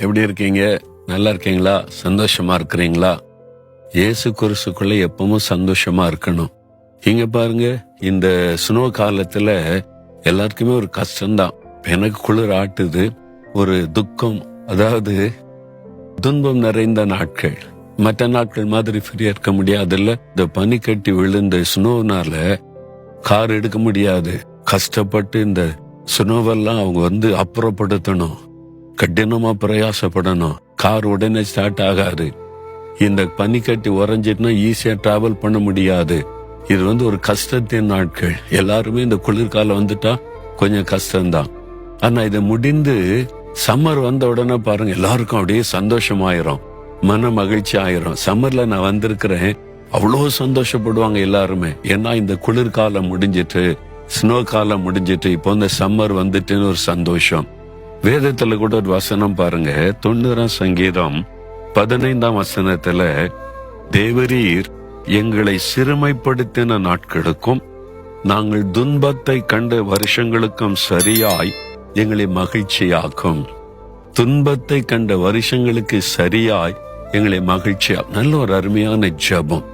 எப்படி இருக்கீங்க? நல்லா இருக்கீங்களா? சந்தோஷமா இருக்கிறீங்களா? இயேசு கிறிஸ்துக்குள்ள எப்பவும் சந்தோஷமா இருக்கணும். இங்க பாருங்க, இந்த ஸ்னோ காலத்துல எல்லாருக்குமே ஒரு கஷ்டம்தான். எனக்கு குளிர் ஆட்டுது, ஒரு துக்கம், அதாவது துன்பம் நிறைந்த நாட்கள். மற்ற நாட்கள் மாதிரி ஃப்ரீயா இருக்க முடியாதுல்ல. இந்த பனி கட்டி விழுந்த ஸ்னோனால கார் எடுக்க முடியாது. கஷ்டப்பட்டு இந்த ஸ்னோவெல்லாம் அவங்க அப்புறப்படுத்தணும், கடினமா பிரயாசப்படணும். கார் உடனே ஸ்டார்ட் ஆகாது. இந்த பனிக்கட்டி உறைஞ்சிட்டுனா ஈஸியா டிராவல் பண்ண முடியாது. இது ஒரு கஷ்டத்தின் நாட்கள். எல்லாருமே இந்த குளிர்காலம் வந்துட்டா கொஞ்சம் கஷ்டம்தான். ஆனா இது முடிந்து சம்மர் வந்த உடனே பாருங்க, எல்லாருக்கும் அப்படியே சந்தோஷமாயிரும், மன மகிழ்ச்சி ஆயிரும். சம்மர்ல நான் வந்திருக்கிறேன், அவ்வளோ சந்தோஷப்படுவாங்க எல்லாருமே. ஏன்னா இந்த குளிர்காலம் முடிஞ்சிட்டு, ஸ்னோ காலம் முடிஞ்சிட்டு, இப்போ இந்த சம்மர் வந்துட்டுன்னு ஒரு சந்தோஷம். வேதத்துல கூட ஒரு வசனம் பாருங்க, 90 சங்கீதம் 15 வசனத்துல, தேவரீர் எங்களை சிறுமைப்படுத்தின நாட்களுக்கும் நாங்கள் துன்பத்தை கண்ட வருஷங்களுக்கும் சரியாய் எங்களை மகிழ்ச்சியாக்கும். துன்பத்தை கண்ட வருஷங்களுக்கு சரியாய் எங்களை மகிழ்ச்சியா. நல்ல ஒரு அருமையான ஜெபம்.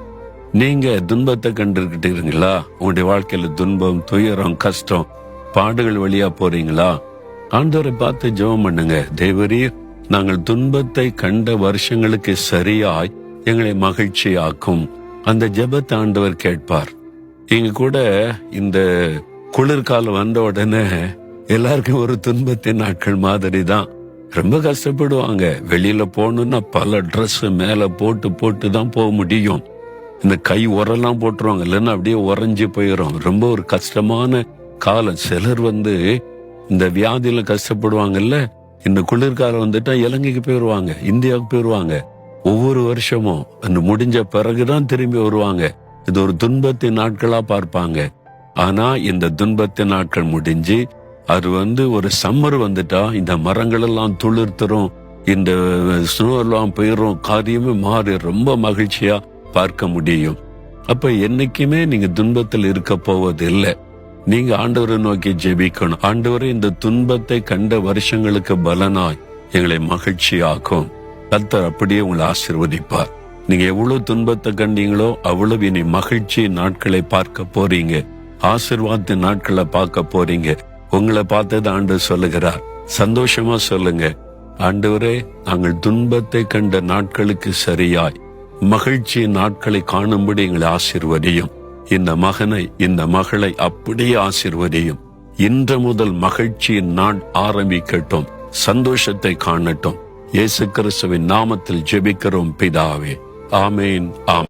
நீங்க துன்பத்தை கண்டிருக்கிறீங்களா? உங்களுடைய வாழ்க்கையில துன்பம், துயரம், கஷ்டம், பாடுகள் வழியா போறீங்களா? ஆண்டவரை பார்த்து ஜெபம் பண்ணுங்க. தேவரீர் நாங்கள் துன்பத்தை கண்ட வருஷங்களுக்கு சரியாய் எங்களை மகிழ்ச்சியாக்கும். அந்த ஜெபத்தை ஆண்டவர் கேட்பார். இங்க கூட இந்த குளிர்காலம் வந்த உடனே எல்லாருக்கும் ஒரு துன்பத்தின் நாட்கள் மாதிரி தான். ரொம்ப கஷ்டப்படுவாங்க. வெளியில போகணும்னா பல ட்ரெஸ் மேல போட்டு தான் போக முடியும். இந்த கை உரெல்லாம் போட்டுருவாங்க, இல்லைன்னா அப்படியே உறைஞ்சி போயிடும். ரொம்ப ஒரு கஷ்டமான காலம். சிலர் இந்த வியாதியில கஷ்டப்படுவாங்கல்ல. இந்த குளிர்காலம் வந்துட்டா இலங்கைக்கு போயிடுவாங்க, இந்தியாவுக்கு போயிடுவாங்க. ஒவ்வொரு வருஷமும் அந்த முடிஞ்ச பிறகுதான் திரும்பி வருவாங்க. இது ஒரு துன்பத்தின் நாட்களா பார்ப்பாங்க. ஆனா இந்த துன்பத்தின் நாட்கள் முடிஞ்சு அது ஒரு சம்மர் வந்துட்டா இந்த மரங்கள் எல்லாம் துளிர்த்துரும், இந்த ஸ்னோ எல்லாம் போயிடும், காரியமே மாறி ரொம்ப மகிழ்ச்சியா பார்க்க முடியும். அப்ப என்னைக்குமே நீங்க துன்பத்தில் இருக்க போவது இல்லை. நீங்க ஆண்டவரை நோக்கி ஜெபிக்கணும். ஆண்டவரே, இந்த துன்பத்தை கண்ட வருஷங்களுக்கு பலனாய் எங்களை மகிழ்ச்சியாக்கும். கர்த்தர் அப்படியே உங்களை ஆசீர்வதிப்பார். நீங்க எவ்வளவு துன்பத்தை கண்டீங்களோ அவ்வளவு இனி மகிழ்ச்சி நாட்களை பார்க்க போறீங்க, ஆசீர்வாதத்தின் நாட்களை பார்க்க போறீங்க. உங்களை பார்த்தது ஆண்டவர் சொல்லுகிறார். சந்தோஷமா சொல்லுங்க, ஆண்டவரே, நாங்கள் துன்பத்தை கண்ட நாட்களுக்கு சரியாய் மகிழ்ச்சி நாட்களை காணும்படி எங்களை ஆசீர்வதியும். இந்த மகனை, இந்த மகளை அப்படியே ஆசீர்வதியும். இன்று முதல் மகிழ்ச்சியின் நாள் ஆரம்பிக்கட்டும், சந்தோஷத்தை காணட்டும். இயேசு கிறிஸ்துவின் நாமத்தில் ஜெபிக்கிறோம் பிதாவே. ஆமேன். ஆம்.